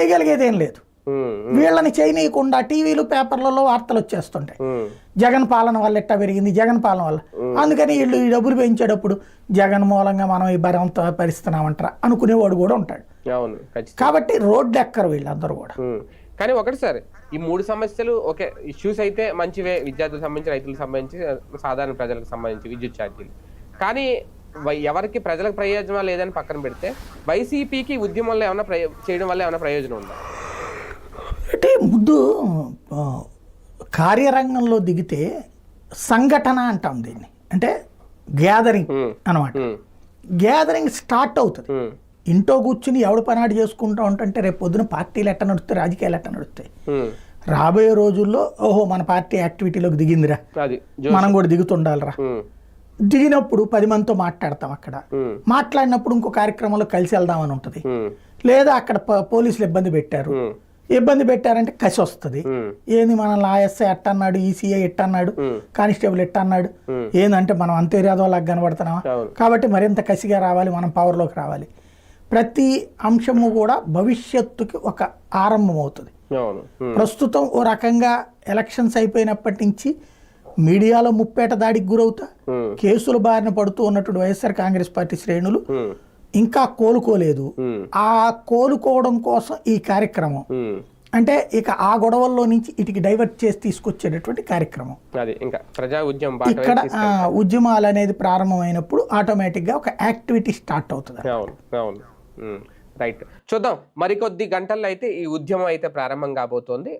చేయగలిగేది ఏం లేదు. వీళ్ళని చేయనీయకుండా టీవీలు పేపర్లలో వార్తలు వచ్చేస్తుంటాయి, జగన్ పాలన వల్ల ఎట్టా పెరిగింది, జగన్ పాలన వల్ల. అందుకని వీళ్ళు ఈ డబ్బులు పెంచేటప్పుడు జగన్ మూలంగా మనం ఈ భరంతో భరిస్తున్నామంటారా అనుకునేవాడు కూడా ఉంటాడు. కాబట్టి రోడ్డు ఎక్కరు వీళ్ళందరూ కూడా. కానీ ఒకటి సార్, ఈ 3 సమస్యలు ఓకే ఇష్యూస్ అయితే మంచివే, విద్యార్థులకు సంబంధించి, రైతులకు సంబంధించి, సాధారణ ప్రజలకు సంబంధించి విద్యుత్ ఛార్జీలు. కానీ ఎవరికి ప్రజలకు ప్రయోజనం లేదని పక్కన పెడితే వైసీపీకి ఉద్యమంలో ఏమైనా చేయడం వల్ల ఏమైనా ప్రయోజనం ఉందా? అంటే ముందు కార్యరంగంలో దిగితే సంఘటన అంటాం దీన్ని, అంటే గ్యాదరింగ్ అనమాట. గ్యాదరింగ్ స్టార్ట్ అవుతుంది. ఇంట్లో కూర్చుని ఎవడు పనాడు చేసుకుంటా ఉంటుంటే రేపు పొద్దున పార్టీలు ఎట్ట నడుస్తాయి, రాజకీయాలు ఎట్ట నడుస్తాయి. రాబోయే రోజుల్లో ఓహో మన పార్టీ యాక్టివిటీలోకి దిగిందిరా, మనం కూడా దిగుతుండాలిరా. దిగినప్పుడు 10 మందితో మాట్లాడతాం. అక్కడ మాట్లాడినప్పుడు ఇంకో కార్యక్రమంలో కలిసి వెళ్దామని ఉంటుంది. లేదా అక్కడ పోలీసులు ఇబ్బంది పెట్టారంటే కసి వస్తుంది. ఏంది మనల్ని ఆఎస్ఐ ఎట్టన్నాడు, ఈసీఐ ఎట్టన్నాడు, కానిస్టేబుల్ ఎట్టన్నాడు, ఏందంటే మనం అంతర్యాదోలాగా కనబడుతున్నామా, కాబట్టి మరింత కసిగా రావాలి, మనం పవర్లోకి రావాలి. ప్రతి అంశము కూడా భవిష్యత్తుకి ఒక ఆరంభం అవుతుంది. ప్రస్తుతం ఓ రకంగా ఎలక్షన్స్ అయిపోయినప్పటి నుంచి మీడియాలో ముప్పేట దాడికి గురవుతా, కేసుల బారిన పడుతూ ఉన్నటువంటి వైఎస్ఆర్ కాంగ్రెస్ పార్టీ శ్రేణులు ఇంకా కోలుకోలేదు. ఆ కోలుకోవడం కోసం ఈ కార్యక్రమం, అంటే ఇక ఆ గొడవల్లో నుంచి ఇటుకి డైవర్ట్ చేసి తీసుకొచ్చేటటువంటి కార్యక్రమం. ఇక్కడ ఉద్యమాలు అనేది ప్రారంభమైనప్పుడు ఆటోమేటిక్ గా ఒక యాక్టివిటీ స్టార్ట్ అవుతుంది. రైట్, చూద్దాం. మరికొద్ది గంటల్లో అయితే ఈ ఉద్యమం అయితే ప్రారంభం కాబోతోంది.